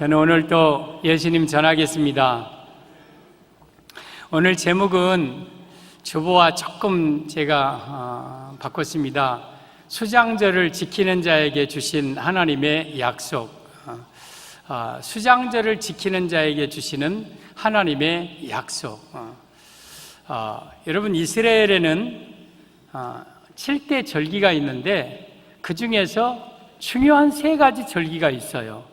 저는 오늘 또 예수님 전하겠습니다. 오늘 제목은 주보와 조금 제가 바꿨습니다. 수장절을 지키는 자에게 주신 하나님의 약속. 수장절을 지키는 자에게 주시는 하나님의 약속. 여러분, 이스라엘에는 7대 절기가 있는데 그 중에서 중요한 3가지 절기가 있어요.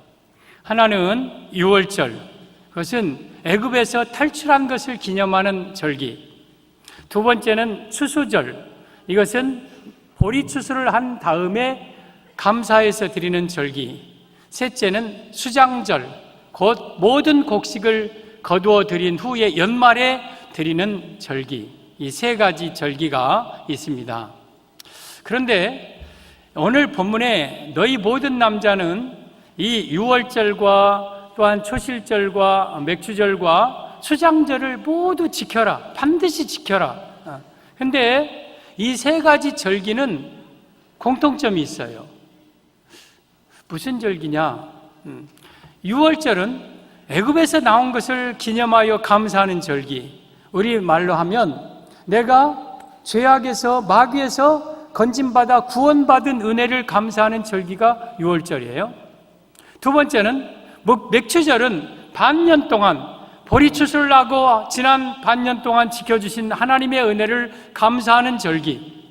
하나는 유월절, 그것은 애굽에서 탈출한 것을 기념하는 절기. 두 번째는 추수절, 이것은 보리 추수를 한 다음에 감사해서 드리는 절기. 셋째는 수장절, 곧 모든 곡식을 거두어 드린 후에 연말에 드리는 절기. 이 3가지 절기가 있습니다. 그런데 오늘 본문에 너희 모든 남자는 이 유월절과 또한 초실절과 맥주절과 수장절을 모두 지켜라. 반드시 지켜라. 그런데 이 3가지 절기는 공통점이 있어요. 무슨 절기냐? 유월절은 애굽에서 나온 것을 기념하여 감사하는 절기. 우리 말로 하면 내가 죄악에서 마귀에서 건짐받아 구원받은 은혜를 감사하는 절기가 유월절이에요. 두 번째는 맥추절은 반년 동안 보리 추수를 하고 지난 반년 동안 지켜주신 하나님의 은혜를 감사하는 절기.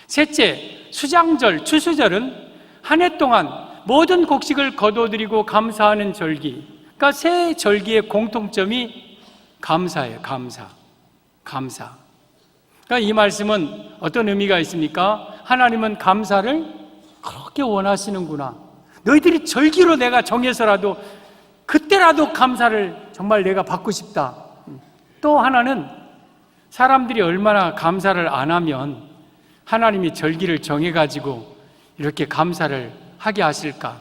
셋째, 수장절, 추수절은 한 해 동안 모든 곡식을 거둬들이고 감사하는 절기. 그러니까 3 절기의 공통점이 감사예요. 감사. 그러니까 이 말씀은 어떤 의미가 있습니까? 하나님은 감사를 그렇게 원하시는구나. 너희들이 절기로 내가 정해서라도 그때라도 감사를 정말 내가 받고 싶다. 또 하나는 사람들이 얼마나 감사를 안 하면 하나님이 절기를 정해가지고 이렇게 감사를 하게 하실까.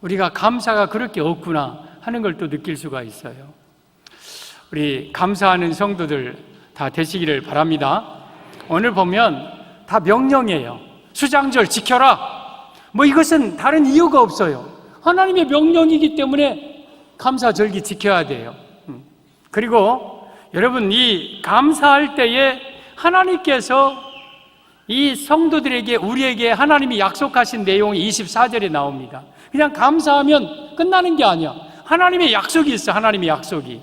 우리가 감사가 그렇게 없구나 하는 걸 또 느낄 수가 있어요. 우리 감사하는 성도들 다 되시기를 바랍니다. 오늘 보면 다 명령이에요. 수장절 지켜라. 이것은 다른 이유가 없어요. 하나님의 명령이기 때문에 감사절기 지켜야 돼요. 그리고 여러분, 이 감사할 때에 하나님께서 이 성도들에게, 우리에게 하나님이 약속하신 내용이 24절에 나옵니다. 그냥 감사하면 끝나는 게 아니야. 하나님의 약속이 있어. 하나님의 약속이.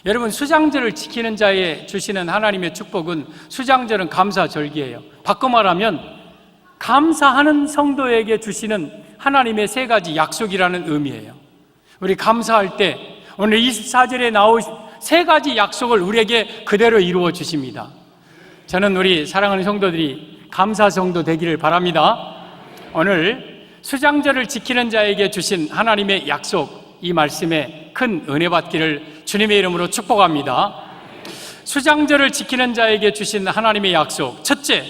여러분, 수장절을 지키는 자에 주시는 하나님의 축복은, 수장절은 감사절기예요. 바꿔 말하면 감사하는 성도에게 주시는 하나님의 3가지 약속이라는 의미예요. 우리 감사할 때 오늘 24절에 나온 3가지 약속을 우리에게 그대로 이루어 주십니다. 저는 우리 사랑하는 성도들이 감사 성도 되기를 바랍니다. 오늘 수장절을 지키는 자에게 주신 하나님의 약속, 이 말씀에 큰 은혜 받기를 주님의 이름으로 축복합니다. 수장절을 지키는 자에게 주신 하나님의 약속. 첫째,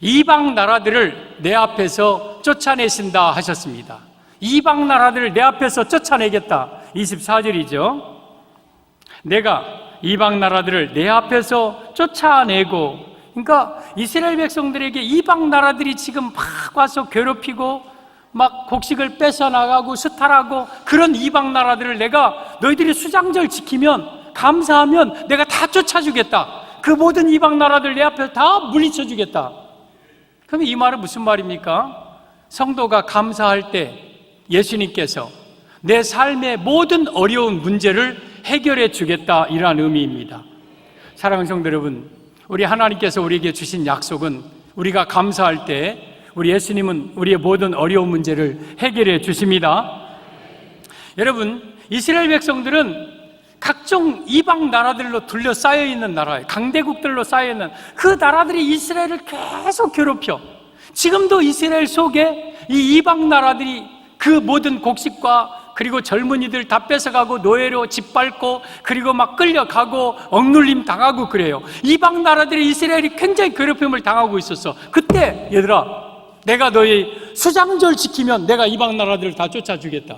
이방 나라들을 내 앞에서 쫓아내신다 하셨습니다. 이방 나라들을 내 앞에서 쫓아내겠다. 24절이죠. 내가 이방 나라들을 내 앞에서 쫓아내고, 그러니까 이스라엘 백성들에게 이방 나라들이 지금 막 와서 괴롭히고 막 곡식을 뺏어나가고 수탈하고, 그런 이방 나라들을 내가 너희들이 수장절 지키면, 감사하면 내가 다 쫓아주겠다. 그 모든 이방 나라들 내 앞에서 다 물리쳐주겠다. 그럼 이 말은 무슨 말입니까? 성도가 감사할 때 예수님께서 내 삶의 모든 어려운 문제를 해결해 주겠다, 이런 의미입니다. 사랑하는 성도 여러분, 우리 하나님께서 우리에게 주신 약속은, 우리가 감사할 때 우리 예수님은 우리의 모든 어려운 문제를 해결해 주십니다. 여러분, 이스라엘 백성들은 각종 이방 나라들로 둘러싸여 있는 나라예요. 강대국들로 쌓여있는 그 나라들이 이스라엘을 계속 괴롭혀. 지금도 이스라엘 속에 이 이방 나라들이 그 모든 곡식과 그리고 젊은이들 다 뺏어가고 노예로 짓밟고, 그리고 막 끌려가고 억눌림 당하고 그래요. 이방 나라들이 이스라엘이 굉장히 괴롭힘을 당하고 있었어. 그때 얘들아, 내가 너희 수장절 지키면 내가 이방 나라들을 다 쫓아주겠다.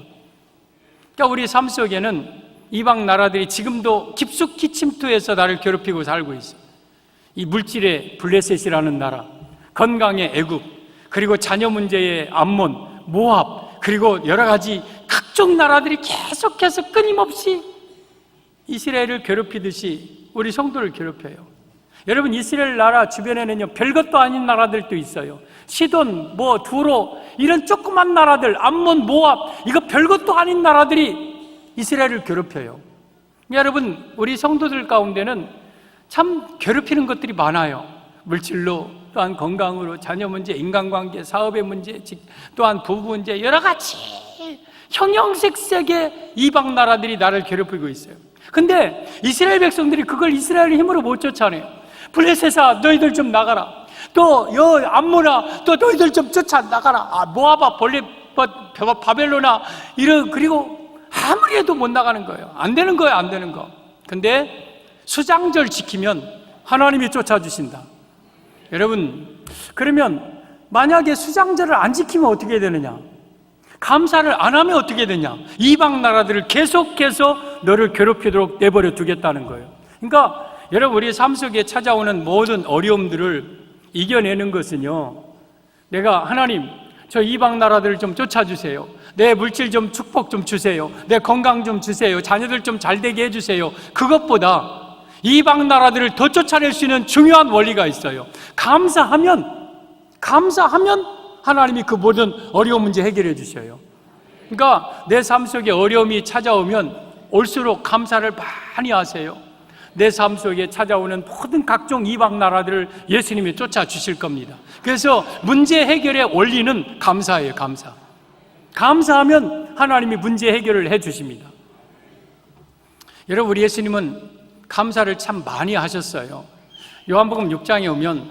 그러니까 우리 삶 속에는 이방 나라들이 지금도 깊숙이 침투해서 나를 괴롭히고 살고 있어. 이 물질의 블레셋이라는 나라, 건강의 애굽, 그리고 자녀 문제의 암몬, 모압, 그리고 여러 가지 각종 나라들이 계속해서 끊임없이 이스라엘을 괴롭히듯이 우리 성도를 괴롭혀요. 여러분, 이스라엘 나라 주변에는요, 별것도 아닌 나라들도 있어요. 시돈, 두로, 이런 조그만 나라들, 암몬, 모압, 이거 별것도 아닌 나라들이 이스라엘을 괴롭혀요. 여러분, 우리 성도들 가운데는 참 괴롭히는 것들이 많아요. 물질로, 또한 건강으로, 자녀 문제, 인간관계, 사업의 문제, 또한 부부 문제, 여러 가지 형형색색의 이방 나라들이 나를 괴롭히고 있어요. 근데 이스라엘 백성들이 그걸 이스라엘의 힘으로 못 쫓아내요. 블레셋아, 너희들 좀 나가라. 또 암몬아, 또 너희들 좀 쫓아 나가라. 모아바, 바벨로나, 그리고 아무리 해도 못 나가는 거예요. 안 되는 거예요, 안 되는 거. 근데 수장절 지키면 하나님이 쫓아주신다. 여러분, 그러면 만약에 수장절을 안 지키면 어떻게 되느냐? 감사를 안 하면 어떻게 되냐? 이방 나라들을 계속해서 너를 괴롭히도록 내버려 두겠다는 거예요. 그러니까 여러분, 우리 삶 속에 찾아오는 모든 어려움들을 이겨내는 것은요, 내가 하나님, 저 이방 나라들을 좀 쫓아주세요. 내 물질 좀 축복 좀 주세요. 내 건강 좀 주세요. 자녀들 좀 잘되게 해주세요. 그것보다 이방 나라들을 더 쫓아낼 수 있는 중요한 원리가 있어요. 감사하면 하나님이 그 모든 어려운 문제 해결해 주셔요. 그러니까 내 삶 속에 어려움이 찾아오면 올수록 감사를 많이 하세요. 내 삶 속에 찾아오는 모든 각종 이방 나라들을 예수님이 쫓아주실 겁니다. 그래서 문제 해결의 원리는 감사예요. 감사하면 하나님이 문제 해결을 해 주십니다. 여러분, 우리 예수님은 감사를 참 많이 하셨어요. 요한복음 6장에 오면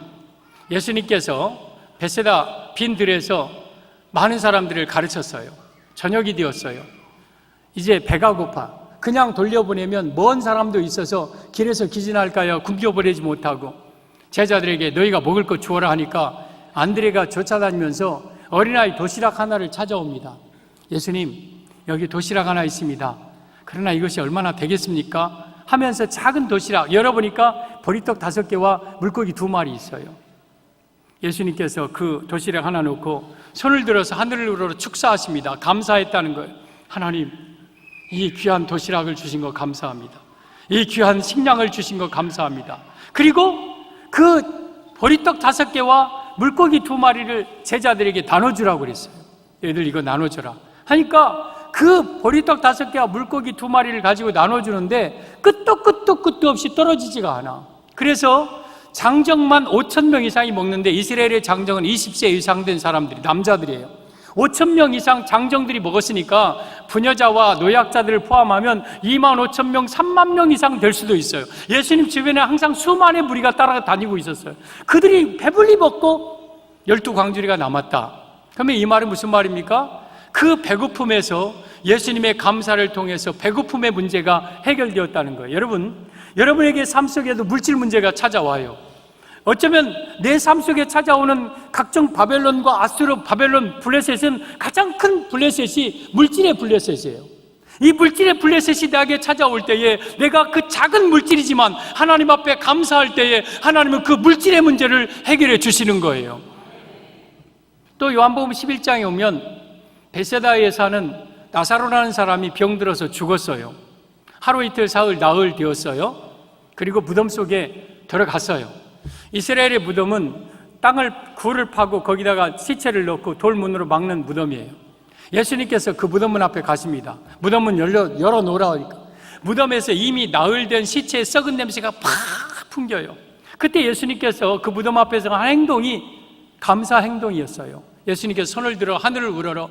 예수님께서 베세다 빈 들에서 많은 사람들을 가르쳤어요. 저녁이 되었어요. 이제 배가 고파. 그냥 돌려보내면 먼 사람도 있어서 길에서 기진할까요? 굶겨버리지 못하고 제자들에게 너희가 먹을 것 주어라 하니까 안드레가 쫓아다니면서 어린아이 도시락 하나를 찾아옵니다. 예수님, 여기 도시락 하나 있습니다. 그러나 이것이 얼마나 되겠습니까? 하면서 작은 도시락 열어보니까 보리떡 5개와 물고기 2마리 있어요. 예수님께서 그 도시락 하나 놓고 손을 들어서 하늘으로 축사하십니다. 감사했다는 거예요. 하나님, 이 귀한 도시락을 주신 거 감사합니다. 이 귀한 식량을 주신 거 감사합니다. 그리고 그 보리떡 5개와 물고기 2마리를 제자들에게 나눠주라고 그랬어요. 얘들 이거 나눠줘라 하니까 그 보리떡 5개와 물고기 2마리를 가지고 나눠주는데 끝도 없이 떨어지지가 않아. 그래서 장정만 5,000명 이상이 먹는데 이스라엘의 장정은 20세 이상 된 사람들이, 남자들이에요. 5,000명 이상 장정들이 먹었으니까 부녀자와 노약자들을 포함하면 25,000명, 30,000명 이상 될 수도 있어요. 예수님 주변에 항상 수만의 무리가 따라다니고 있었어요. 그들이 배불리 먹고 12광주리가 남았다. 그러면 이 말은 무슨 말입니까? 그 배고픔에서 예수님의 감사를 통해서 배고픔의 문제가 해결되었다는 거예요. 여러분에게 삶 속에도 물질 문제가 찾아와요. 어쩌면 내 삶 속에 찾아오는 각종 바벨론과 아수르, 바벨론, 블레셋은 가장 큰 블레셋이 물질의 블레셋이에요. 이 물질의 블레셋이 나에게 찾아올 때에 내가 그 작은 물질이지만 하나님 앞에 감사할 때에 하나님은 그 물질의 문제를 해결해 주시는 거예요. 또 요한복음 11장에 오면 베세다에 사는 나사로라는 사람이 병들어서 죽었어요. 하루 이틀 사흘 나흘 되었어요. 그리고 무덤 속에 들어갔어요. 이스라엘의 무덤은 굴을 파고 거기다가 시체를 넣고 돌문으로 막는 무덤이에요. 예수님께서 그 무덤문 앞에 가십니다. 무덤문 열어놓으라 하니까 무덤에서 이미 나흘된 시체의 썩은 냄새가 팍 풍겨요. 그때 예수님께서 그 무덤 앞에서 한 행동이 감사 행동이었어요. 예수님께서 손을 들어 하늘을 우러러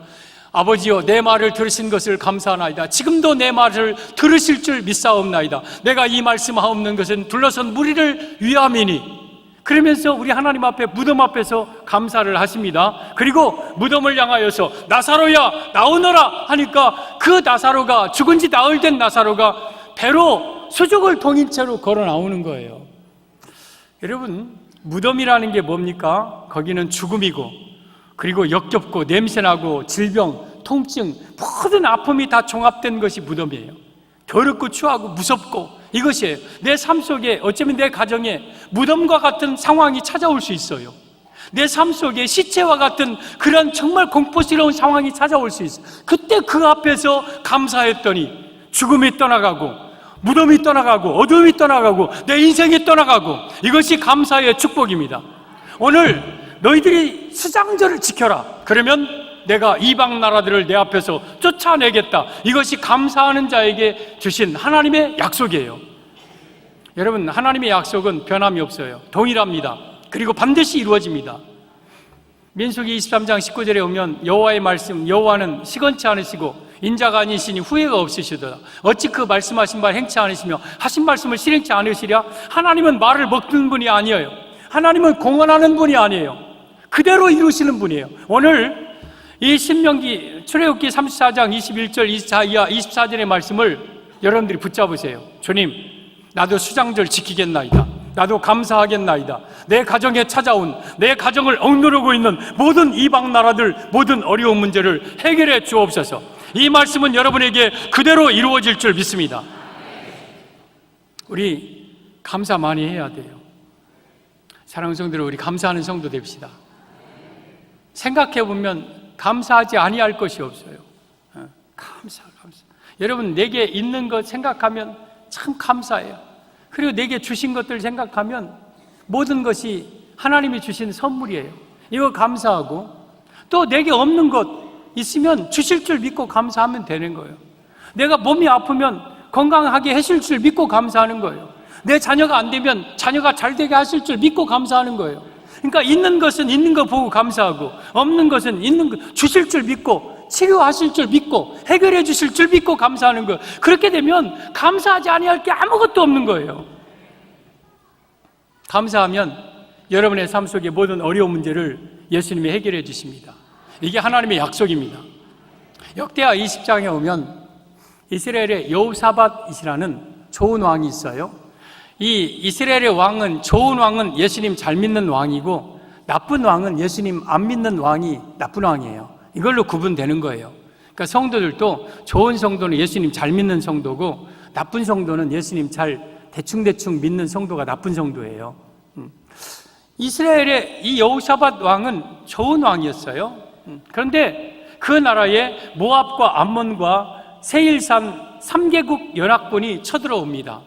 아버지여, 내 말을 들으신 것을 감사하나이다. 지금도 내 말을 들으실 줄 믿사옵나이다. 내가 이 말씀하옵는 것은 둘러선 무리를 위함이니. 그러면서 우리 하나님 앞에 무덤 앞에서 감사를 하십니다. 그리고 무덤을 향하여서 나사로야 나오너라 하니까 그 나사로가, 죽은 지 나흘 된 나사로가 배로 수족을 동인 채로 걸어 나오는 거예요. 여러분, 무덤이라는 게 뭡니까? 거기는 죽음이고, 그리고 역겹고 냄새나고 질병, 통증, 모든 아픔이 다 종합된 것이 무덤이에요. 더럽고 추하고 무섭고 이것이에요. 내 삶 속에, 어쩌면 내 가정에 무덤과 같은 상황이 찾아올 수 있어요. 내 삶 속에 시체와 같은 그런 정말 공포스러운 상황이 찾아올 수 있어요. 그때 그 앞에서 감사했더니 죽음이 떠나가고 무덤이 떠나가고 어둠이 떠나가고 내 인생이 떠나가고, 이것이 감사의 축복입니다. 오늘 너희들이 수장절을 지켜라. 그러면 내가 이방 나라들을 내 앞에서 쫓아내겠다. 이것이 감사하는 자에게 주신 하나님의 약속이에요. 여러분, 하나님의 약속은 변함이 없어요. 동일합니다. 그리고 반드시 이루어집니다. 민수기 23장 19절에 오면 여호와의 말씀, 여호와는 시건치 않으시고 인자가 아니시니 후회가 없으시도다. 어찌 그 말씀하신 바 행치 않으시며 하신 말씀을 실행치 않으시랴? 하나님은 말을 먹는 분이 아니에요. 하나님은 공언하는 분이 아니에요. 그대로 이루시는 분이에요. 오늘 이 신명기 출애굽기 34장 21절 24절의 말씀을 여러분들이 붙잡으세요. 주님, 나도 수장절 지키겠나이다. 나도 감사하겠나이다. 내 가정에 찾아온, 내 가정을 억누르고 있는 모든 이방 나라들, 모든 어려운 문제를 해결해 주옵소서. 이 말씀은 여러분에게 그대로 이루어질 줄 믿습니다. 우리 감사 많이 해야 돼요. 사랑하는 성도들, 우리 감사하는 성도 됩시다. 생각해보면 감사하지 아니할 것이 없어요. 감사. 여러분, 내게 있는 것 생각하면 참 감사해요. 그리고 내게 주신 것들 생각하면 모든 것이 하나님이 주신 선물이에요. 이거 감사하고, 또 내게 없는 것 있으면 주실 줄 믿고 감사하면 되는 거예요. 내가 몸이 아프면 건강하게 하실 줄 믿고 감사하는 거예요. 내 자녀가 안 되면 자녀가 잘 되게 하실 줄 믿고 감사하는 거예요. 그러니까 있는 것은 있는 거 보고 감사하고, 없는 것은 있는 거 주실 줄 믿고, 치료하실 줄 믿고, 해결해 주실 줄 믿고 감사하는 거예요. 그렇게 되면 감사하지 아니할 게 아무것도 없는 거예요. 감사하면 여러분의 삶 속의 모든 어려운 문제를 예수님이 해결해 주십니다. 이게 하나님의 약속입니다. 역대하 20장에 오면 이스라엘의 여호사밧이라는 좋은 왕이 있어요. 이 이스라엘의 왕은, 좋은 왕은 예수님 잘 믿는 왕이고, 나쁜 왕은 예수님 안 믿는 왕이 나쁜 왕이에요. 이걸로 구분되는 거예요. 그러니까 성도들도 좋은 성도는 예수님 잘 믿는 성도고, 나쁜 성도는 예수님 잘 대충대충 믿는 성도가 나쁜 성도예요. 이스라엘의 이 여호사밧 왕은 좋은 왕이었어요. 그런데 그 나라에 모압과 암몬과 세일산 3개국 연합군이 쳐들어옵니다.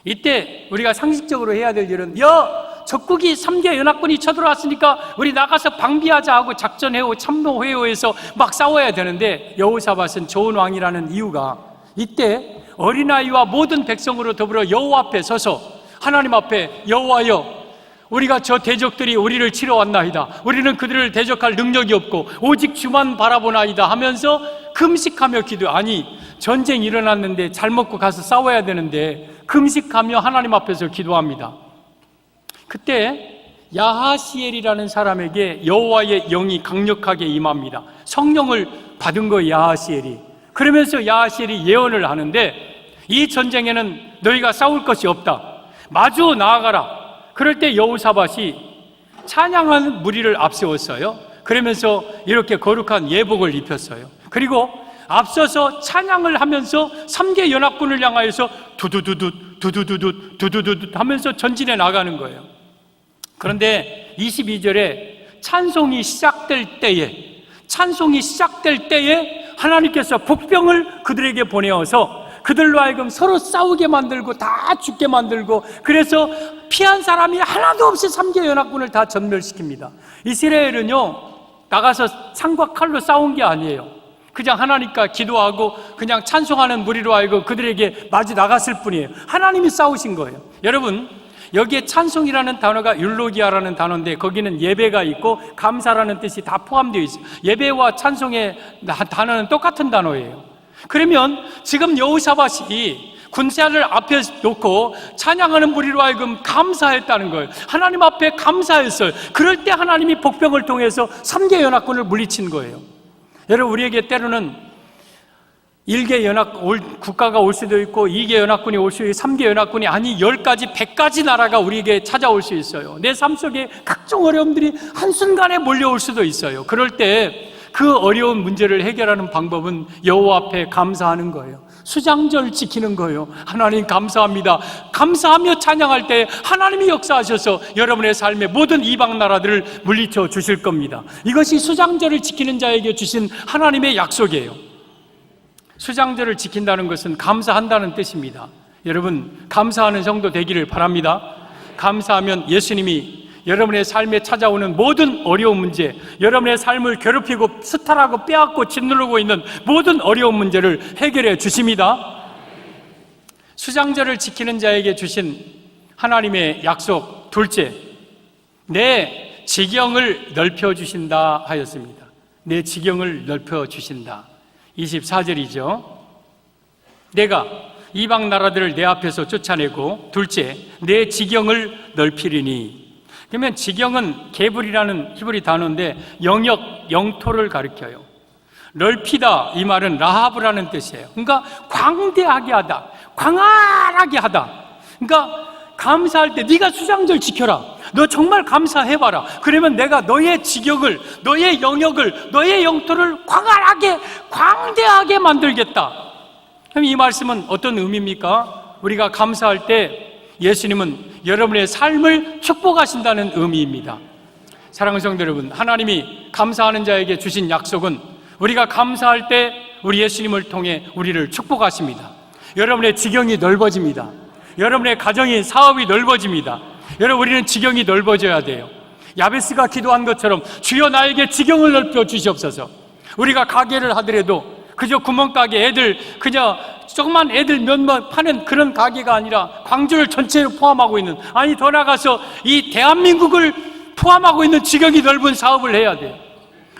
이때 우리가 상식적으로 해야 될 일은, 적국이 3개 연합군이 쳐들어왔으니까 우리 나가서 방비하자 하고 작전해오, 참모회오해서 막 싸워야 되는데, 여호사밧은 좋은 왕이라는 이유가, 이때 어린아이와 모든 백성으로 더불어 여호와 앞에 서서 하나님 앞에, 여호와여, 우리가 저 대적들이 우리를 치러 왔나이다. 우리는 그들을 대적할 능력이 없고 오직 주만 바라보나이다 하면서 금식하며 기도. 아니, 전쟁이 일어났는데 잘 먹고 가서 싸워야 되는데 금식하며 하나님 앞에서 기도합니다. 그때 야하시엘이라는 사람에게 여호와의 영이 강력하게 임합니다. 성령을 받은 거예요, 야하시엘이. 그러면서 야하시엘이 예언을 하는데, 이 전쟁에는 너희가 싸울 것이 없다. 마주 나아가라. 그럴 때 여호사밧이 찬양하는 무리를 앞세웠어요. 그러면서 이렇게 거룩한 예복을 입혔어요. 그리고 앞서서 찬양을 하면서 3개 연합군을 향하여서 두두두두 하면서 전진해 나가는 거예요. 그런데 22절에 찬송이 시작될 때에 하나님께서 복병을 그들에게 보내어서 그들로 하여금 서로 싸우게 만들고 다 죽게 만들고, 그래서 피한 사람이 하나도 없이 3개 연합군을 다 전멸시킵니다. 이스라엘은요, 나가서 창과 칼로 싸운 게 아니에요. 그냥 하나님과 기도하고 그냥 찬송하는 무리로 하여금 그들에게 마주 나갔을 뿐이에요. 하나님이 싸우신 거예요. 여러분, 여기에 찬송이라는 단어가 율로기아라는 단어인데, 거기는 예배가 있고 감사라는 뜻이 다 포함되어 있어요. 예배와 찬송의 단어는 똑같은 단어예요. 그러면 지금 여호사밧이 군사를 앞에 놓고 찬양하는 무리로 하여금 감사했다는 거예요. 하나님 앞에 감사했어요. 그럴 때 하나님이 복병을 통해서 3개 연합군을 물리친 거예요. 여러분, 우리에게 때로는 1개 국가가 올 수도 있고 2개 연합군이 올 수도 있고 3개 연합군이, 아니 10가지 100가지 나라가 우리에게 찾아올 수 있어요. 내 삶 속에 각종 어려움들이 한순간에 몰려올 수도 있어요. 그럴 때 그 어려운 문제를 해결하는 방법은 여호와 앞에 감사하는 거예요. 수장절 지키는 거예요. 하나님 감사합니다. 감사하며 찬양할 때 하나님이 역사하셔서 여러분의 삶의 모든 이방 나라들을 물리쳐 주실 겁니다. 이것이 수장절을 지키는 자에게 주신 하나님의 약속이에요. 수장절을 지킨다는 것은 감사한다는 뜻입니다. 여러분, 감사하는 성도 되기를 바랍니다. 감사하면 예수님이 여러분의 삶에 찾아오는 모든 어려운 문제, 여러분의 삶을 괴롭히고 수탈하고 빼앗고 짓누르고 있는 모든 어려운 문제를 해결해 주십니다. 수장절을 지키는 자에게 주신 하나님의 약속 둘째, 내 지경을 넓혀주신다 하였습니다. 내 지경을 넓혀주신다. 24절이죠. 내가 이방 나라들을 내 앞에서 쫓아내고, 둘째, 내 지경을 넓히리니. 그러면 지경은 게불이라는 히브리 단어인데 영역, 영토를 가리켜요. 넓히다, 이 말은 라하브라는 뜻이에요. 그러니까 광대하게 하다, 광활하게 하다. 그러니까 감사할 때 네가 수장절 지켜라, 너 정말 감사해봐라. 그러면 내가 너의 지경을, 너의 영역을, 너의 영토를 광활하게, 광대하게 만들겠다. 그럼 이 말씀은 어떤 의미입니까? 우리가 감사할 때 예수님은 여러분의 삶을 축복하신다는 의미입니다. 사랑하는 성도 여러분, 하나님이 감사하는 자에게 주신 약속은 우리가 감사할 때 우리 예수님을 통해 우리를 축복하십니다. 여러분의 지경이 넓어집니다. 여러분의 가정이, 사업이 넓어집니다. 여러분, 우리는 지경이 넓어져야 돼요. 야베스가 기도한 것처럼 주여 나에게 지경을 넓혀 주시옵소서. 우리가 가게를 하더라도 그저 구멍가게 애들, 그저 조그만 애들 몇몇 파는 그런 가게가 아니라 광주를 전체를 포함하고 있는, 아니 더 나가서 이 대한민국을 포함하고 있는 지경이 넓은 사업을 해야 돼요.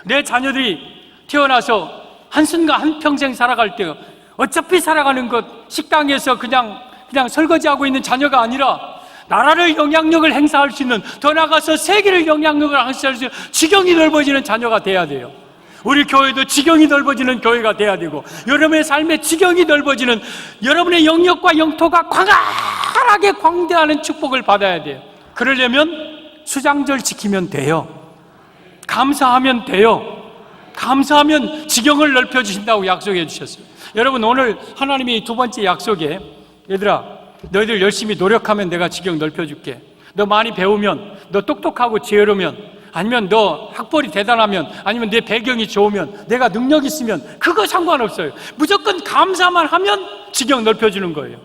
내 자녀들이 태어나서 한순간 한평생 살아갈 때 어차피 살아가는 것, 식당에서 그냥 설거지하고 있는 자녀가 아니라 나라를 영향력을 행사할 수 있는, 더 나가서 세계를 영향력을 행사할 수 있는 지경이 넓어지는 자녀가 돼야 돼요. 우리 교회도 지경이 넓어지는 교회가 돼야 되고, 여러분의 삶의 지경이 넓어지는, 여러분의 영역과 영토가 광활하게 광대하는 축복을 받아야 돼요. 그러려면 수장절 지키면 돼요. 감사하면 돼요. 감사하면 지경을 넓혀주신다고 약속해 주셨어요. 여러분, 오늘 하나님이 두 번째 약속에, 얘들아 너희들 열심히 노력하면 내가 지경 넓혀줄게. 너 많이 배우면, 너 똑똑하고 지혜로우면, 아니면 너 학벌이 대단하면, 아니면 내 배경이 좋으면, 내가 능력 있으면 그거 상관없어요. 무조건 감사만 하면 지경 넓혀주는 거예요.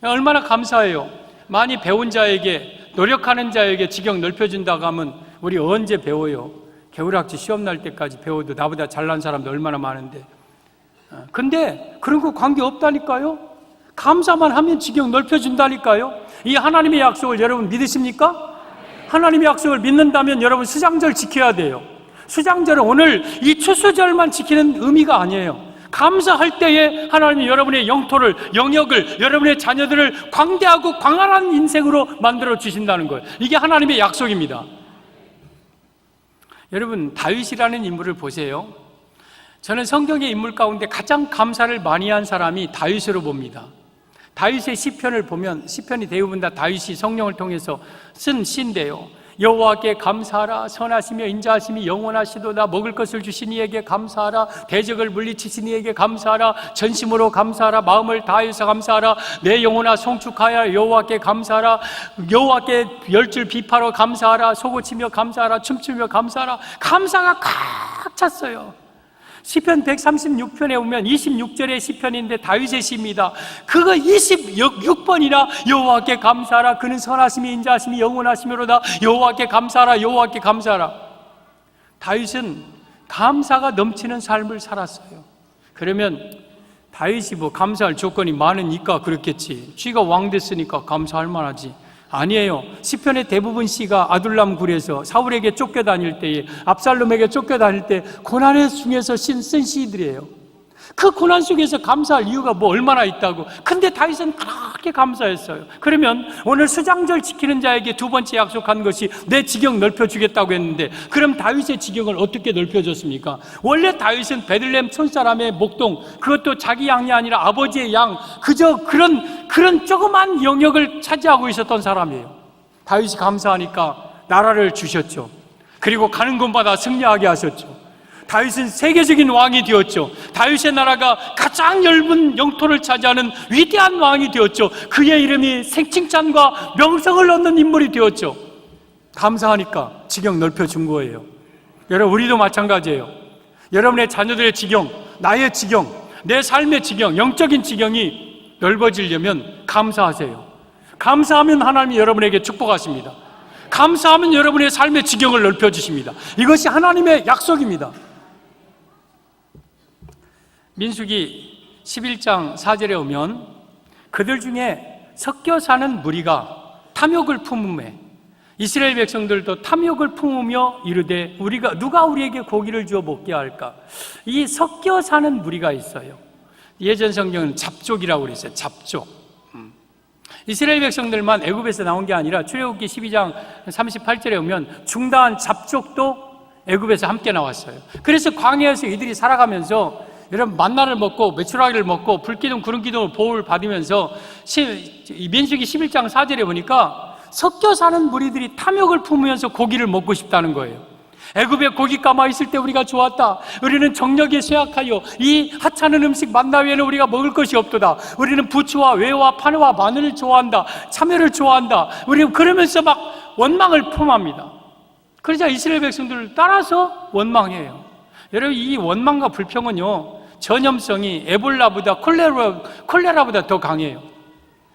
얼마나 감사해요. 많이 배운 자에게, 노력하는 자에게 지경 넓혀준다고 하면 우리 언제 배워요? 겨울학기 시험 날 때까지 배워도 나보다 잘난 사람도 얼마나 많은데. 근데 그런 거 관계없다니까요. 감사만 하면 지경 넓혀준다니까요. 이 하나님의 약속을 여러분 믿으십니까? 하나님의 약속을 믿는다면 여러분 수장절 지켜야 돼요. 수장절은 오늘 이 추수절만 지키는 의미가 아니에요. 감사할 때에 하나님이 여러분의 영토를, 영역을, 여러분의 자녀들을 광대하고 광활한 인생으로 만들어 주신다는 거예요. 이게 하나님의 약속입니다. 여러분, 다윗이라는 인물을 보세요. 저는 성경의 인물 가운데 가장 감사를 많이 한 사람이 다윗으로 봅니다. 다윗의 시편을 보면, 시편이 대부분 다 다윗이 성령을 통해서 쓴 시인데요. 여호와께 감사하라, 선하시며 인자하심이 영원하시도다. 먹을 것을 주신 이에게 감사하라, 대적을 물리치신 이에게 감사하라, 전심으로 감사하라, 마음을 다해서 감사하라, 내 영혼아 송축하여 여호와께 감사하라, 여호와께 열줄 비파로 감사하라, 소고치며 감사하라, 춤추며 감사하라. 감사가 꽉 찼어요. 시편 136편에 보면 26절의 시편인데 다윗의 시입니다. 그거 26번이나 여호와께 감사하라, 그는 선하심이 인자하심이 영원하시미로다. 여호와께 감사하라, 여호와께 감사하라. 다윗은 감사가 넘치는 삶을 살았어요. 그러면 다윗이 뭐 감사할 조건이 많으니까 그렇겠지, 쥐가 왕 됐으니까 감사할 만하지. 아니에요. 시편의 대부분 시가 아둘람 굴에서 사울에게 쫓겨다닐 때에, 압살롬에게 쫓겨다닐 때 고난의 중에서 쓴 시들이에요. 그 고난 속에서 감사할 이유가 뭐 얼마나 있다고. 근데 다윗은 그렇게 감사했어요. 그러면 오늘 수장절 지키는 자에게 두 번째 약속한 것이 내 지경 넓혀주겠다고 했는데, 그럼 다윗의 지경을 어떻게 넓혀줬습니까? 원래 다윗은 베들레헴 촌사람의 목동, 그것도 자기 양이 아니라 아버지의 양, 그저 그런 조그만 영역을 차지하고 있었던 사람이에요. 다윗이 감사하니까 나라를 주셨죠. 그리고 가는 곳마다 승리하게 하셨죠. 다윗은 세계적인 왕이 되었죠. 다윗의 나라가 가장 넓은 영토를 차지하는 위대한 왕이 되었죠. 그의 이름이 생칭찬과 명성을 얻는 인물이 되었죠. 감사하니까 지경 넓혀준 거예요. 여러분, 우리도 마찬가지예요. 여러분의 자녀들의 지경, 나의 지경, 내 삶의 지경, 영적인 지경이 넓어지려면 감사하세요. 감사하면 하나님이 여러분에게 축복하십니다. 감사하면 여러분의 삶의 지경을 넓혀주십니다. 이것이 하나님의 약속입니다. 민수기 11장 4절에 오면 그들 중에 섞여 사는 무리가 탐욕을 품음에 이스라엘 백성들도 탐욕을 품으며 이르되 누가 우리에게 고기를 주어 먹게 할까? 이 섞여 사는 무리가 있어요. 예전 성경은 잡족이라고 그랬어요. 잡족. 이스라엘 백성들만 애굽에서 나온 게 아니라 출애굽기 12장 38절에 오면 중다한 잡족도 애굽에서 함께 나왔어요. 그래서 광야에서 이들이 살아가면서 여러분 만나를 먹고 메추라기를 먹고 불기둥 구름기둥을 보호를 받으면서 민수기 11장 4절에 보니까 섞여 사는 무리들이 탐욕을 품으면서 고기를 먹고 싶다는 거예요. 애굽에 고기 감아 있을 때 우리가 좋았다. 우리는 정력에 쇠약하여 이 하찮은 음식 만나 외에는 우리가 먹을 것이 없도다. 우리는 부추와 외와 파와 마늘을 좋아한다. 참외를 좋아한다. 우리는 그러면서 막 원망을 품합니다. 그러자 이스라엘 백성들을 따라서 원망해요. 여러분, 이 원망과 불평은요, 전염성이 에볼라보다 콜레라보다 더 강해요.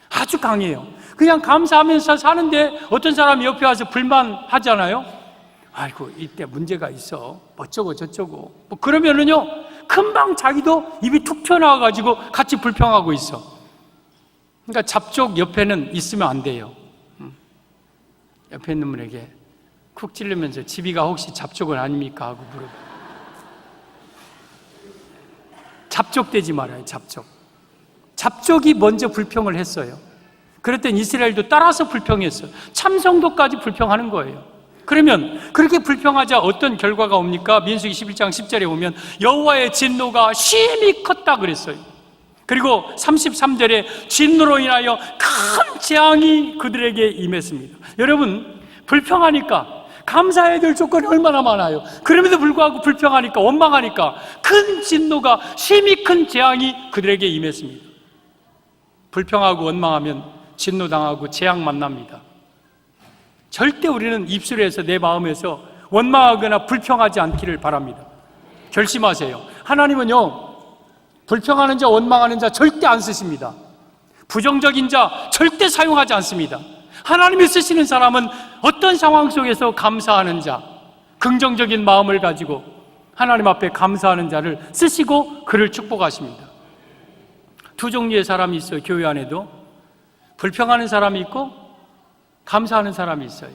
아주 강해요. 그냥 감사하면서 사는데 어떤 사람이 옆에 와서 불만하잖아요. 아이고, 이때 문제가 있어. 어쩌고 저쩌고. 뭐 그러면은요, 금방 자기도 입이 툭 튀어나와가지고 같이 불평하고 있어. 그러니까 잡족 옆에는 있으면 안 돼요. 옆에 있는 분에게 쿡 찌르면서 집이가 혹시 잡족은 아닙니까? 하고 물어봐. 잡족되지 말아요, 잡족. 잡족이 먼저 불평을 했어요. 그랬더니 이스라엘도 따라서 불평했어요. 참성도까지 불평하는 거예요. 그러면 그렇게 불평하자 어떤 결과가 옵니까? 민수기 11장 10절에 보면 여호와의 진노가 심히 컸다 그랬어요. 그리고 33절에 진노로 인하여 큰 재앙이 그들에게 임했습니다. 여러분, 불평하니까 감사해야 될 조건이 얼마나 많아요. 그럼에도 불구하고 불평하니까, 원망하니까 큰 진노가, 심히 큰 재앙이 그들에게 임했습니다. 불평하고 원망하면 진노당하고 재앙 만납니다. 절대 우리는 입술에서 내 마음에서 원망하거나 불평하지 않기를 바랍니다. 결심하세요. 하나님은요, 불평하는 자, 원망하는 자 절대 안 쓰십니다. 부정적인 자 절대 사용하지 않습니다. 하나님이 쓰시는 사람은 어떤 상황 속에서 감사하는 자, 긍정적인 마음을 가지고 하나님 앞에 감사하는 자를 쓰시고 그를 축복하십니다. 두 종류의 사람이 있어요. 교회 안에도 불평하는 사람이 있고 감사하는 사람이 있어요.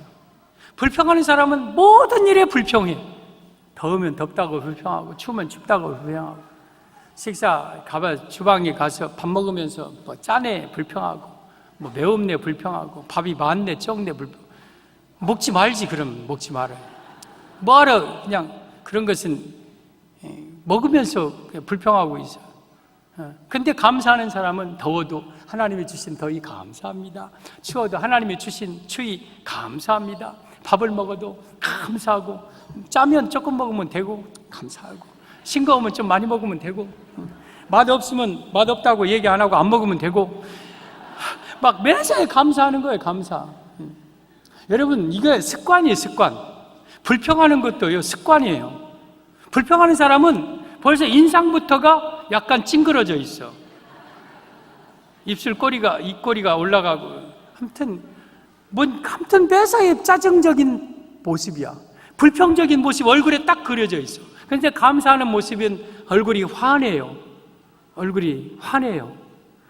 불평하는 사람은 모든 일에 불평해. 더우면 덥다고 불평하고 추우면 춥다고 불평하고, 식사 가봐 주방에 가서 밥 먹으면서 뭐 짜네 불평하고, 뭐 매운네 불평하고, 밥이 많네 적네 불평. 먹지 말지. 그럼 먹지 말아요. 뭐하러 그냥 그런 것은 먹으면서 그냥 불평하고 있어요. 근데 감사하는 사람은 더워도 하나님이 주신 더위 감사합니다. 추워도 하나님이 주신 추위 감사합니다. 밥을 먹어도 감사하고, 짜면 조금 먹으면 되고 감사하고, 싱거우면 좀 많이 먹으면 되고, 맛없으면 맛없다고 얘기 안 하고 안 먹으면 되고, 막 매사에 감사하는 거예요. 감사. 여러분, 이게 습관이에요. 습관. 불평하는 것도요, 습관이에요. 불평하는 사람은 벌써 인상부터가 약간 찡그러져 있어. 입꼬리가 올라가고, 아무튼 매사에 짜증적인 모습이야. 불평적인 모습 얼굴에 딱 그려져 있어. 그런데 감사하는 모습은 얼굴이 환해요. 얼굴이 환해요.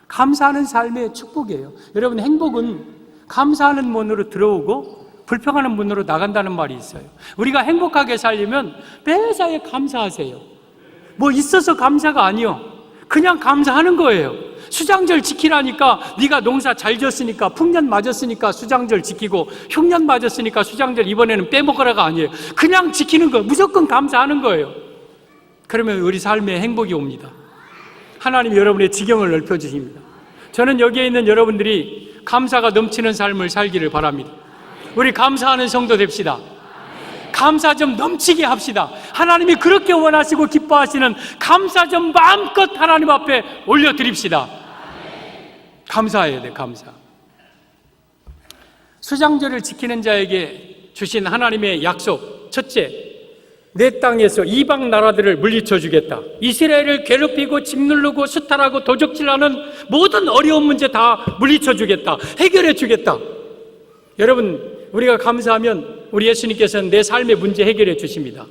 감사하는 삶의 축복이에요. 여러분, 행복은 감사하는 문으로 들어오고 불평하는 문으로 나간다는 말이 있어요. 우리가 행복하게 살려면 매사에 감사하세요. 뭐 있어서 감사가 아니요, 그냥 감사하는 거예요. 수장절 지키라니까, 네가 농사 잘 지었으니까, 풍년 맞았으니까 수장절 지키고, 흉년 맞았으니까 수장절 이번에는 빼먹으라가 아니에요. 그냥 지키는 거, 무조건 감사하는 거예요. 그러면 우리 삶에 행복이 옵니다. 하나님이 여러분의 지경을 넓혀주십니다. 저는 여기에 있는 여러분들이 감사가 넘치는 삶을 살기를 바랍니다. 우리 감사하는 성도 됩시다. 감사 좀 넘치게 합시다. 하나님이 그렇게 원하시고 기뻐하시는 감사 좀 마음껏 하나님 앞에 올려드립시다. 감사해야 돼, 감사. 수장절을 지키는 자에게 주신 하나님의 약속, 첫째, 내 땅에서 이방 나라들을 물리쳐 주겠다. 이스라엘을 괴롭히고 짓누르고 수탈하고 도적질하는 모든 어려운 문제 다 물리쳐 주겠다. 해결해 주겠다. 여러분, 우리가 감사하면 우리 예수님께서는 내 삶의 문제 해결해 주십니다.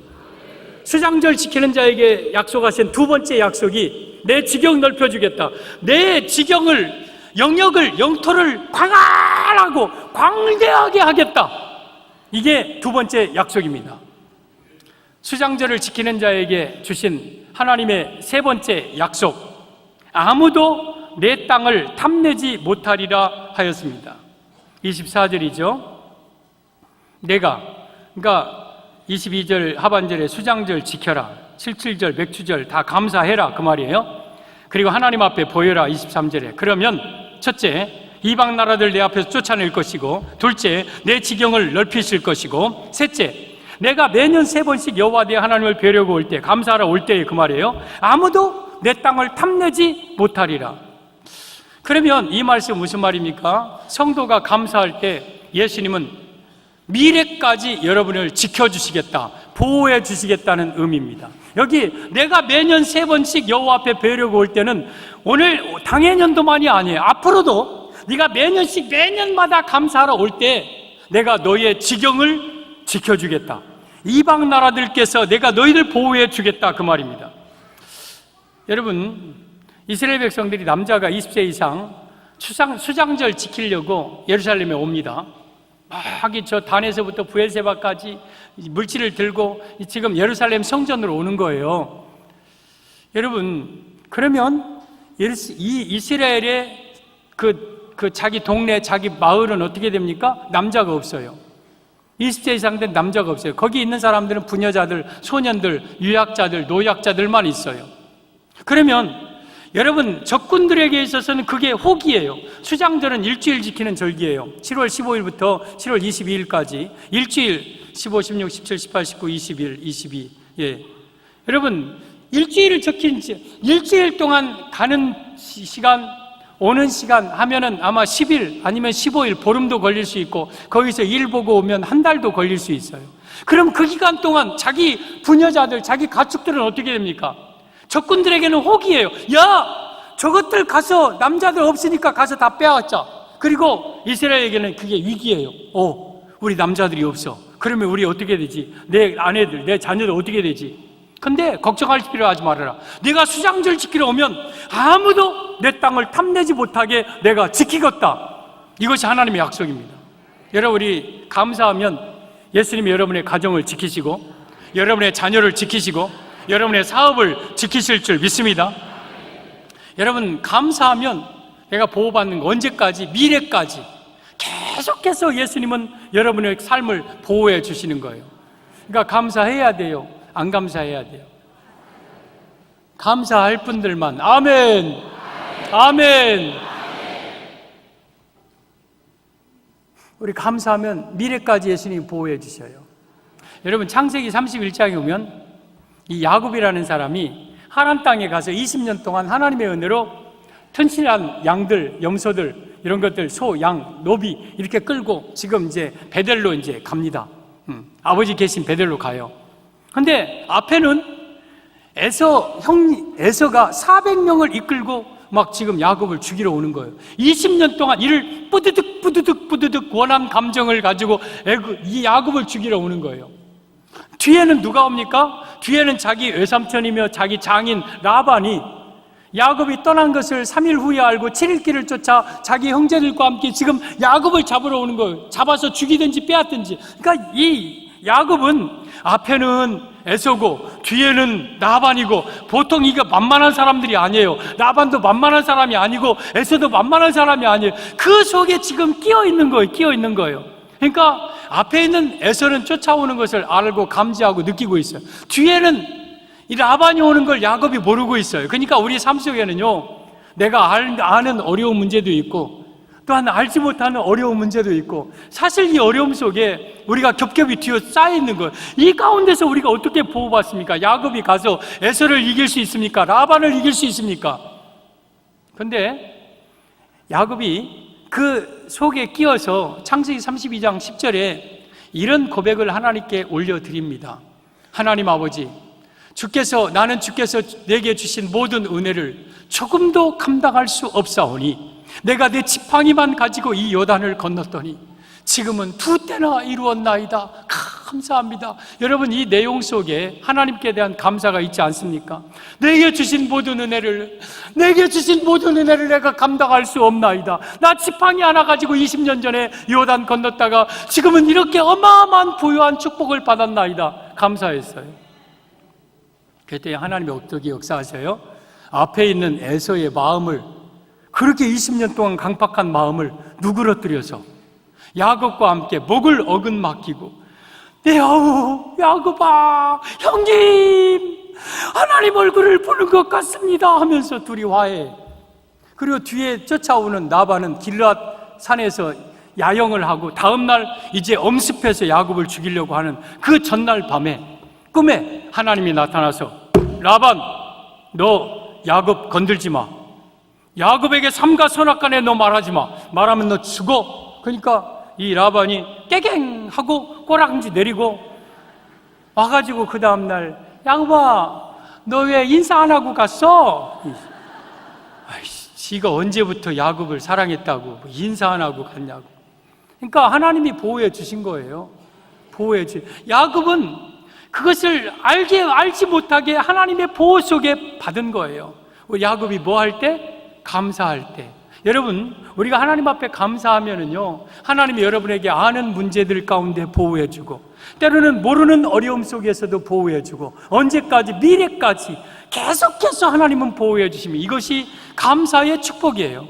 수장절 지키는 자에게 약속하신 두 번째 약속이 내 지경 넓혀 주겠다. 내 지경을, 영역을, 영토를 광활하고 광대하게 하겠다. 이게 두 번째 약속입니다. 수장절을 지키는 자에게 주신 하나님의 세 번째 약속, 아무도 내 땅을 탐내지 못하리라 하였습니다. 24절이죠. 그러니까 22절 하반절에 수장절 지켜라, 77절 맥주절 다 감사해라 그 말이에요. 그리고 하나님 앞에 보여라 23절에. 그러면 첫째, 이방 나라들 내 앞에서 쫓아낼 것이고, 둘째, 내 지경을 넓히실 것이고, 셋째, 내가 매년 3번씩 여호와 내 하나님을 뵈려고 올 때, 감사하러 올 때에 그 말이에요. 아무도 내 땅을 탐내지 못하리라. 그러면 이 말씀 무슨 말입니까? 성도가 감사할 때 예수님은 미래까지 여러분을 지켜주시겠다, 보호해 주시겠다는 의미입니다. 여기 내가 매년 3번씩 여호와 앞에 뵈려고 올 때는 오늘 당해년도만이 아니에요. 앞으로도 네가 매년마다 감사하러 올 때 내가 너의 지경을 지켜주겠다. 이방 나라들께서 내가 너희를 보호해 주겠다 그 말입니다. 여러분, 이스라엘 백성들이 남자가 20세 이상 수장절 지키려고 예루살렘에 옵니다. 막 저 단에서부터 부엘세바까지 물질을 들고 지금 예루살렘 성전으로 오는 거예요. 여러분, 그러면 이 이스라엘의 그 자기 동네, 자기 마을은 어떻게 됩니까? 남자가 없어요. 20세 이상 된 남자가 없어요. 거기 있는 사람들은 부녀자들, 소년들, 유약자들, 노약자들만 있어요. 그러면 여러분, 적군들에게 있어서는 그게 혹이에요. 수장절은 일주일 지키는 절기예요. 7월 15일부터 7월 22일까지 일주일, 15, 16, 17, 18, 19, 21, 22. 예. 여러분, 일주일을 일주일 동안 가는 시간, 오는 시간 하면은 아마 10일 아니면 15일, 보름도 걸릴 수 있고, 거기서 일 보고 오면 한 달도 걸릴 수 있어요. 그럼 그 기간 동안 자기 부녀자들, 자기 가축들은 어떻게 됩니까? 적군들에게는 혹이에요. 야, 저것들 가서, 남자들 없으니까 가서 다 빼앗자. 그리고 이스라엘에게는 그게 위기예요. 우리 남자들이 없어. 그러면 우리 어떻게 되지? 내 아내들, 내 자녀들 어떻게 되지? 근데 걱정할 필요 하지 말아라. 네가 수장절 지키러 오면 아무도 내 땅을 탐내지 못하게 내가 지키겠다. 이것이 하나님의 약속입니다. 여러분, 우리 감사하면 예수님이 여러분의 가정을 지키시고, 여러분의 자녀를 지키시고, 여러분의 사업을 지키실 줄 믿습니다. 여러분, 감사하면 내가 보호받는 거 언제까지? 미래까지 계속해서 예수님은 여러분의 삶을 보호해 주시는 거예요. 그러니까 감사해야 돼요? 안 감사해야 돼요? 감사할 분들만. 아멘. 아멘. 우리 감사하면 미래까지 예수님이 보호해 주셔요. 여러분, 창세기 31장에 보면 이 야곱이라는 사람이 하란 땅에 가서 20년 동안 하나님의 은혜로 튼실한 양들, 염소들, 이런 것들, 소, 양, 노비 이렇게 끌고 지금 이제 베델로 이제 갑니다. 아버지 계신 베델로 가요. 근데 앞에는 에서가 400명을 이끌고 막 지금 야곱을 죽이러 오는 거예요. 20년 동안 이를 뿌드득 원한 감정을 가지고 이 야곱을 죽이러 오는 거예요. 뒤에는 누가 옵니까? 뒤에는 자기 외삼촌이며 자기 장인 라반이 야곱이 떠난 것을 3일 후에 알고 7일 길을 쫓아 자기 형제들과 함께 지금 야곱을 잡으러 오는 거예요. 잡아서 죽이든지 빼앗든지. 그러니까 이 야곱은 앞에는 에서고 뒤에는 라반이고, 보통 이게 만만한 사람들이 아니에요. 라반도 만만한 사람이 아니고 에서도 만만한 사람이 아니에요. 그 속에 지금 끼어 있는 거예요. 그러니까 앞에 있는 에서는 쫓아오는 것을 알고 감지하고 느끼고 있어요. 뒤에는 이 라반이 오는 걸 야곱이 모르고 있어요. 그러니까 우리 삶 속에는요, 내가 아는 어려운 문제도 있고, 또한 알지 못하는 어려운 문제도 있고, 사실 이 어려움 속에 우리가 겹겹이 뒤어 쌓여 있는 것, 이 가운데서 우리가 어떻게 보호받습니까? 야곱이 가서 에서를 이길 수 있습니까? 라반을 이길 수 있습니까? 그런데 야곱이 그 속에 끼어서 창세기 32장 10절에 이런 고백을 하나님께 올려드립니다. 하나님 아버지, 나는 주께서 내게 주신 모든 은혜를 조금도 감당할 수 없사오니 내가 내 지팡이만 가지고 이 요단을 건넜더니 지금은 2때나 이루었나이다. 감사합니다. 여러분, 이 내용 속에 하나님께 대한 감사가 있지 않습니까? 내게 주신 모든 은혜를 내가 감당할 수 없나이다. 나 지팡이 하나 가지고 20년 전에 요단 건넜다가 지금은 이렇게 어마어마한 부유한 축복을 받았나이다. 감사했어요. 그때 하나님이 어떻게 역사하세요? 앞에 있는 에서의 마음을, 그렇게 20년 동안 강팍한 마음을 누그러뜨려서 야곱과 함께 목을 어긋 맡기고, 야곱아, 형님, 하나님 얼굴을 보는 것 같습니다 하면서 둘이 화해. 그리고 뒤에 쫓아오는 나반은 길앗 산에서 야영을 하고 다음날 이제 엄습해서 야곱을 죽이려고 하는 그 전날 밤에 꿈에 하나님이 나타나서, 라반, 너 야곱 건들지 마. 야곱에게 삼가 선악간에 너 말하지 마. 말하면 너 죽어. 그러니까 이 라반이 깨갱 하고 꼬랑지 내리고 와가지고 그 다음날, 야곱아, 너 왜 인사 안 하고 갔어? 지가 언제부터 야곱을 사랑했다고 인사 안 하고 갔냐고. 그러니까 하나님이 보호해 주신 거예요. 야곱은 그것을 알지 못하게 하나님의 보호 속에 받은 거예요. 야곱이 뭐 할 때? 감사할 때. 여러분, 우리가 하나님 앞에 감사하면은요, 하나님이 여러분에게 아는 문제들 가운데 보호해주고, 때로는 모르는 어려움 속에서도 보호해주고, 언제까지? 미래까지 계속해서 하나님은 보호해주시면 이것이 감사의 축복이에요.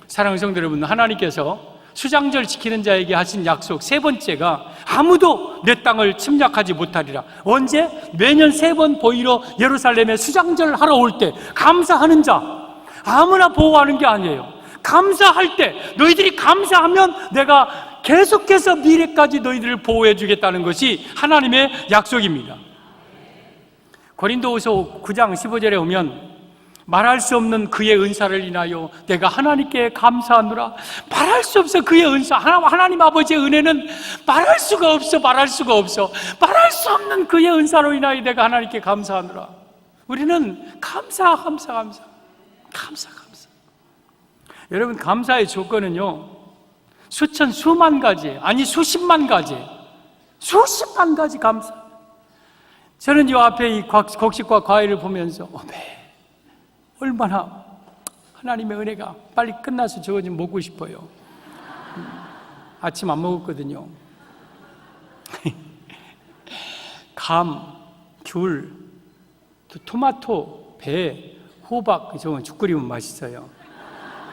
사랑하는 성도 여러분, 하나님께서 수장절 지키는 자에게 하신 약속 세 번째가 아무도 내 땅을 침략하지 못하리라. 언제? 매년 3번 보이러 예루살렘에 수장절 하러 올 때 감사하는 자, 아무나 보호하는 게 아니에요. 감사할 때, 너희들이 감사하면 내가 계속해서 미래까지 너희들을 보호해 주겠다는 것이 하나님의 약속입니다. 고린도후서 9장 15절에 오면, 말할 수 없는 그의 은사를 인하여 내가 하나님께 감사하노라. 말할 수 없어. 그의 은사, 하나님 아버지의 은혜는 말할 수가 없어. 말할 수 없는 그의 은사로 인하여 내가 하나님께 감사하노라. 우리는 감사. 여러분, 감사의 조건은요, 수만 가지, 아니 수십만 가지 감사. 저는 이 앞에 이 곡식과 과일을 보면서 얼마나 하나님의 은혜가 빨리 끝나서 저거 좀 먹고 싶어요. 아침 안 먹었거든요. 감, 귤, 토마토, 배, 호박, 저건 죽 끓이면 맛있어요.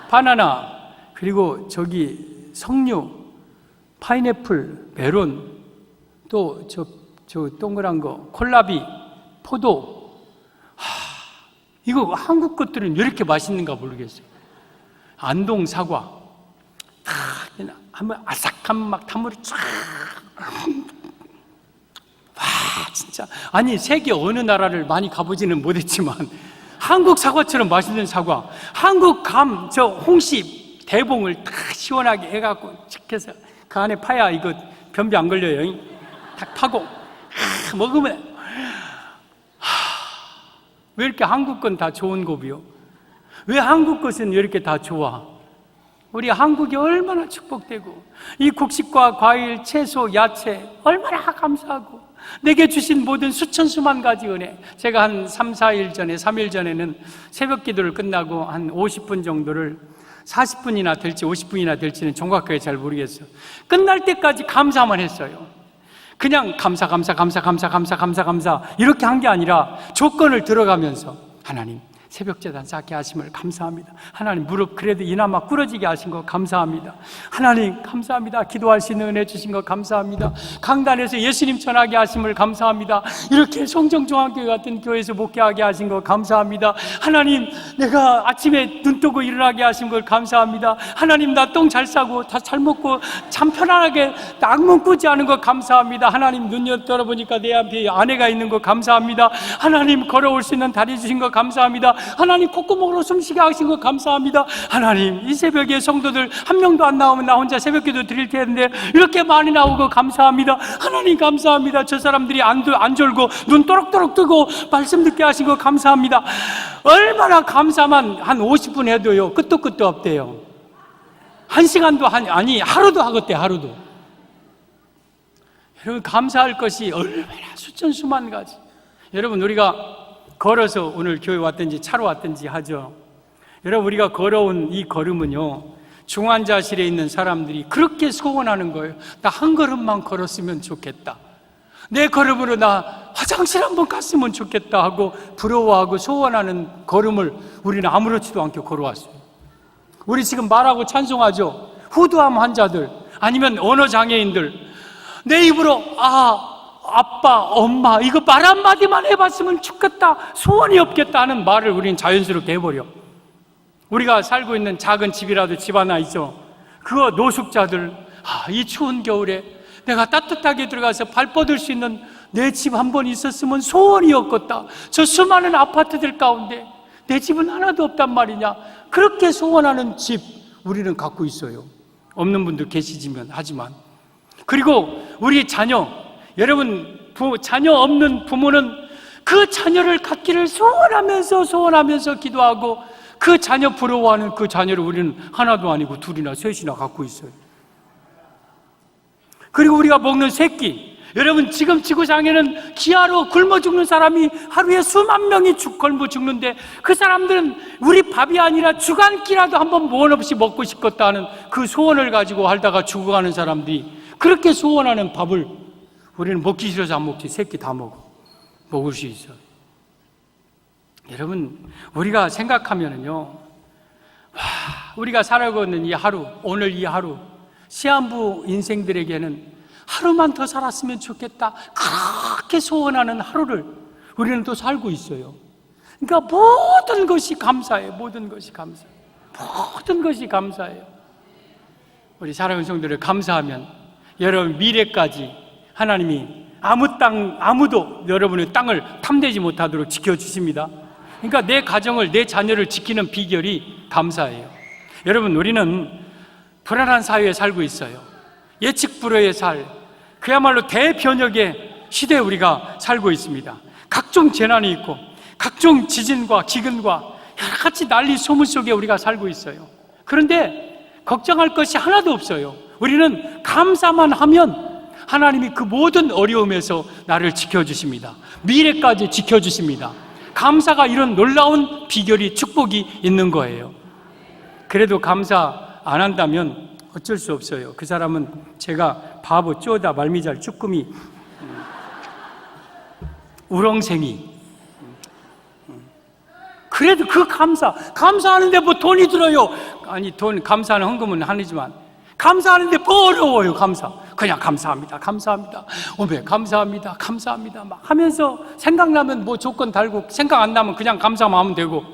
바나나, 그리고 저기 석류, 파인애플, 메론, 또 저 동그란 거, 콜라비, 포도. 이거 한국 것들은 왜 이렇게 맛있는가 모르겠어요. 안동 사과, 한번 아삭한 막 탕물이 쫙. 와, 진짜. 아니, 세계 어느 나라를 많이 가보지는 못했지만 한국 사과처럼 맛있는 사과, 한국 감, 홍시 대봉을 딱 시원하게 해갖고 착 해서 그 안에 파야 이거 변비 안 걸려요. 딱 파고 먹으면, 왜 이렇게 한국 건 다 좋은 고비요? 왜 한국 것은 왜 이렇게 다 좋아? 우리 한국이 얼마나 축복되고, 이 곡식과 과일, 채소, 야채 얼마나 감사하고, 내게 주신 모든 수천 수만 가지 은혜. 제가 한 3일 전에는 새벽 기도를 끝나고 한 50분 정도를, 40분이나 될지 50분이나 될지는 정확하게 잘 모르겠어요. 끝날 때까지 감사만 했어요. 그냥 감사 이렇게 한 게 아니라 조건을 들어가면서, 하나님, 새벽제단 쌓게 하심을 감사합니다. 하나님, 무릎 그래도 이나마 꿇어지게 하신 거 감사합니다. 하나님 감사합니다. 기도할 수 있는 은혜 주신 거 감사합니다. 강단에서 예수님 전하게 하심을 감사합니다. 이렇게 성정중앙교회 같은 교회에서 목회하게 하신 거 감사합니다. 하나님, 내가 아침에 눈 뜨고 일어나게 하신 걸 감사합니다. 하나님, 나 똥 잘 싸고 다 잘 먹고 참 편안하게 악몽 꾸지 않은 거 감사합니다. 하나님, 눈 열어보니까 내 앞에 아내가 있는 거 감사합니다. 하나님, 걸어올 수 있는 다리 주신 거 감사합니다. 하나님, 콧구멍으로 숨쉬게 하신 것 감사합니다. 하나님, 이 새벽에 성도들 한 명도 안 나오면 나 혼자 새벽기도 드릴 텐데 이렇게 많이 나오고 감사합니다. 하나님 감사합니다. 저 사람들이 안 졸고 눈 또록또록 뜨고 말씀 듣게 하신 것 감사합니다. 얼마나 감사만 한 50분 해도요 끝도 끝도 없대요. 1시간도 아니 하루도 하겠대. 하루도. 여러분, 감사할 것이 얼마나 수천 수만 가지. 여러분, 우리가 걸어서 오늘 교회 왔든지 차로 왔든지 하죠. 여러분, 우리가 걸어온 이 걸음은요, 중환자실에 있는 사람들이 그렇게 소원하는 거예요. 나 한 걸음만 걸었으면 좋겠다. 내 걸음으로 나 화장실 한번 갔으면 좋겠다 하고 부러워하고 소원하는 걸음을 우리는 아무렇지도 않게 걸어왔어요. 우리 지금 말하고 찬송하죠. 후두암 환자들, 아니면 언어장애인들, 내 입으로 아빠, 엄마, 이거 말 한마디만 해봤으면 좋겠다, 소원이 없겠다 하는 말을 우리는 자연스럽게 해버려. 우리가 살고 있는 작은 집이라도 집 하나 있죠. 그거 노숙자들, 이 추운 겨울에 내가 따뜻하게 들어가서 발 뻗을 수 있는 내 집 한 번 있었으면 소원이 없겠다. 저 수많은 아파트들 가운데 내 집은 하나도 없단 말이냐. 그렇게 소원하는 집 우리는 갖고 있어요. 없는 분도 계시지만 하지만. 그리고 우리 자녀, 여러분, 자녀 없는 부모는 그 자녀를 갖기를 소원하면서 기도하고 그 자녀 부러워하는 그 자녀를 우리는 하나도 아니고 둘이나 셋이나 갖고 있어요. 그리고 우리가 먹는 새끼, 여러분, 지금 지구상에는 기아로 굶어 죽는 사람이 하루에 수만 명이 굶어 죽는데 그 사람들은 우리 밥이 아니라 죽 한 끼라도 한번 무언 없이 먹고 싶겠다는 그 소원을 가지고 살다가 죽어가는 사람들이 그렇게 소원하는 밥을 우리는 먹기 싫어서 안 먹지, 새끼 다 먹을 수 있어요. 여러분, 우리가 생각하면은요, 우리가 살아가고 있는 이 하루, 오늘 이 하루, 시한부 인생들에게는 하루만 더 살았으면 좋겠다, 그렇게 소원하는 하루를 우리는 또 살고 있어요. 그러니까 모든 것이 감사해요. 모든 것이 감사해요. 모든 것이 감사해요. 우리 사랑하는 성도들, 감사하면 여러분 미래까지 하나님이 아무도 여러분의 땅을 탐내지 못하도록 지켜주십니다. 그러니까 내 가정을, 내 자녀를 지키는 비결이 감사예요. 여러분, 우리는 불안한 사회에 살고 있어요. 예측 불허의 그야말로 대변혁의 시대에 우리가 살고 있습니다. 각종 재난이 있고 각종 지진과 기근과 여러 가지 난리 소문 속에 우리가 살고 있어요. 그런데 걱정할 것이 하나도 없어요. 우리는 감사만 하면 하나님이 그 모든 어려움에서 나를 지켜주십니다. 미래까지 지켜주십니다. 감사가 이런 놀라운 비결이, 축복이 있는 거예요. 그래도 감사 안 한다면 어쩔 수 없어요. 그 사람은 제가 바보, 쪼다, 말미잘, 쭈꾸미, 우렁생이. 그래도 그 감사하는데 뭐 돈이 들어요. 아니, 감사하는 헌금은 아니지만 감사하는데 뭐 어려워요. 그냥 감사합니다. 오메 감사합니다. 막 하면서 생각나면 뭐 조건 달고, 생각 안 나면 그냥 감사만 하면 되고.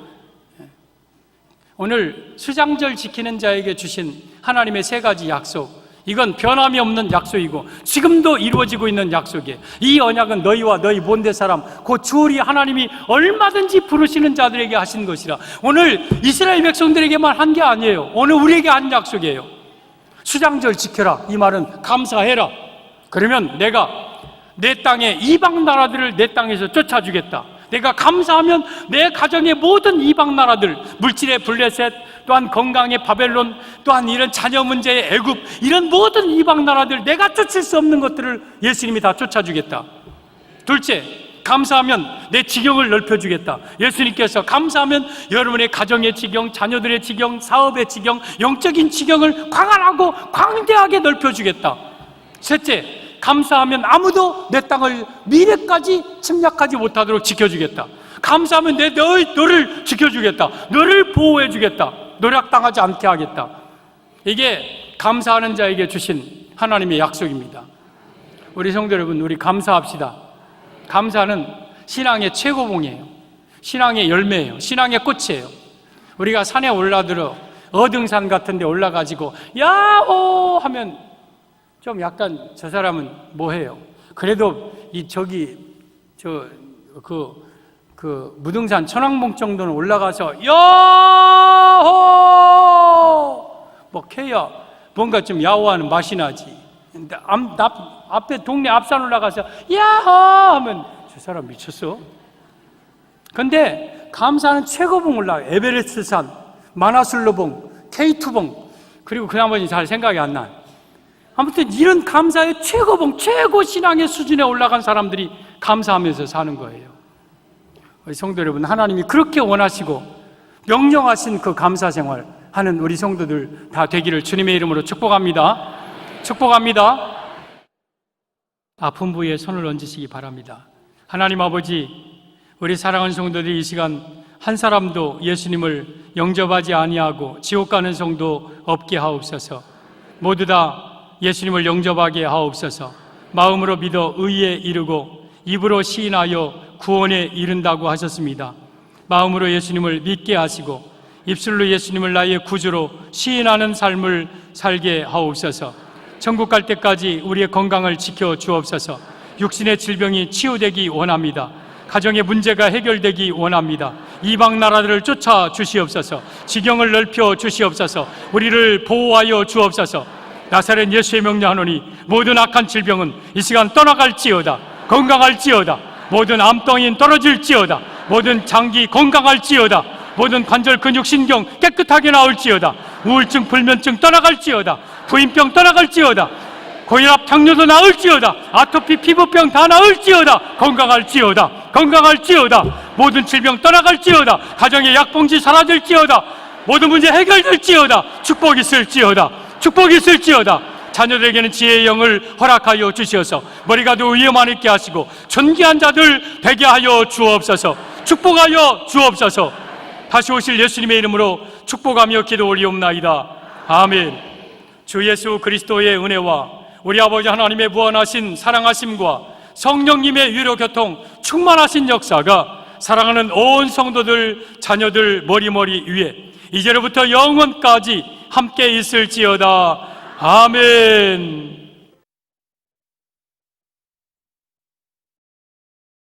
오늘 수장절 지키는 자에게 주신 하나님의 3가지 약속, 이건 변함이 없는 약속이고 지금도 이루어지고 있는 약속이에요. 이 언약은 너희와 너희 본대 사람 곧 주우리 하나님이 얼마든지 부르시는 자들에게 하신 것이라. 오늘 이스라엘 백성들에게만 한 게 아니에요. 오늘 우리에게 한 약속이에요. 수장절 지켜라. 이 말은 감사해라. 그러면 내가 내 땅에 이방 나라들을 내 땅에서 쫓아주겠다. 내가 감사하면 내 가정의 모든 이방 나라들, 물질의 블레셋, 또한 건강의 바벨론, 또한 이런 자녀 문제의 애굽, 이런 모든 이방 나라들, 내가 쫓을 수 없는 것들을 예수님이 다 쫓아주겠다. 둘째, 감사하면 내 지경을 넓혀주겠다. 예수님께서 감사하면 여러분의 가정의 지경, 자녀들의 지경, 사업의 지경, 영적인 지경을 광활하고 광대하게 넓혀주겠다. 셋째, 감사하면 아무도 내 땅을 미래까지 침략하지 못하도록 지켜주겠다. 감사하면 너를 지켜주겠다, 너를 보호해주겠다, 노략당하지 않게 하겠다. 이게 감사하는 자에게 주신 하나님의 약속입니다. 우리 성도 여러분, 우리 감사합시다. 감사는 신앙의 최고봉이에요. 신앙의 열매예요. 신앙의 꽃이에요. 우리가 산에 올라들어 어등산 같은 데 올라가지고 야호 하면 좀 약간 저 사람은 뭐해요? 그래도 그 무등산 천왕봉 정도는 올라가서 야호 뭐 캐야 뭔가 좀 야호하는 맛이 나지. 근데 앞에 동네 앞산 올라가서 야호 하면 저 사람 미쳤어. 근데 감사는 최고봉 올라가요. 에베레스트산, 마나슬로봉, K2봉, 그리고 그 나머지 잘 생각이 안 나요. 아무튼 이런 감사의 최고봉, 최고 신앙의 수준에 올라간 사람들이 감사하면서 사는 거예요. 우리 성도 여러분, 하나님이 그렇게 원하시고 명령하신 그 감사 생활 하는 우리 성도들 다 되기를 주님의 이름으로 축복합니다. 축복합니다. 아픈 부위에 손을 얹으시기 바랍니다. 하나님 아버지, 우리 사랑하는 성도들이 이 시간 한 사람도 예수님을 영접하지 아니하고 지옥 가는 성도 없게 하옵소서. 모두 다 예수님을 영접하게 하옵소서. 마음으로 믿어 의에 이르고 입으로 시인하여 구원에 이른다고 하셨습니다. 마음으로 예수님을 믿게 하시고 입술로 예수님을 나의 구주로 시인하는 삶을 살게 하옵소서. 천국 갈 때까지 우리의 건강을 지켜 주옵소서. 육신의 질병이 치유되기 원합니다. 가정의 문제가 해결되기 원합니다. 이방 나라들을 쫓아 주시옵소서. 지경을 넓혀 주시옵소서. 우리를 보호하여 주옵소서. 나사렛 예수의 명령하노니 모든 악한 질병은 이 시간 떠나갈지어다. 건강할지어다. 모든 암덩이는 떨어질지어다. 모든 장기 건강할지어다. 모든 관절 근육 신경 깨끗하게 나올지어다. 우울증 불면증 떠나갈지어다. 부인병 떠나갈지어다. 고혈압 당뇨도 나을지어다. 아토피 피부병 다 나을지어다. 건강할지어다. 건강할지어다. 모든 질병 떠나갈지어다. 가정의 약봉지 사라질지어다. 모든 문제 해결될지어다. 축복이 있을지어다. 축복이 있을지어다. 자녀들에게는 지혜의 영을 허락하여 주시어서 머리가 더 위험한 있게 하시고 존귀한 자들 되게 하여 주옵소서. 축복하여 주옵소서. 다시 오실 예수님의 이름으로 축복하며 기도 올리옵나이다. 아멘. 주 예수 그리스도의 은혜와 우리 아버지 하나님의 무한하신 사랑하심과 성령님의 유로 교통 충만하신 역사가 사랑하는 온 성도들 자녀들 머리머리 위에 이제로부터 영원까지 함께 있을지어다. 아멘.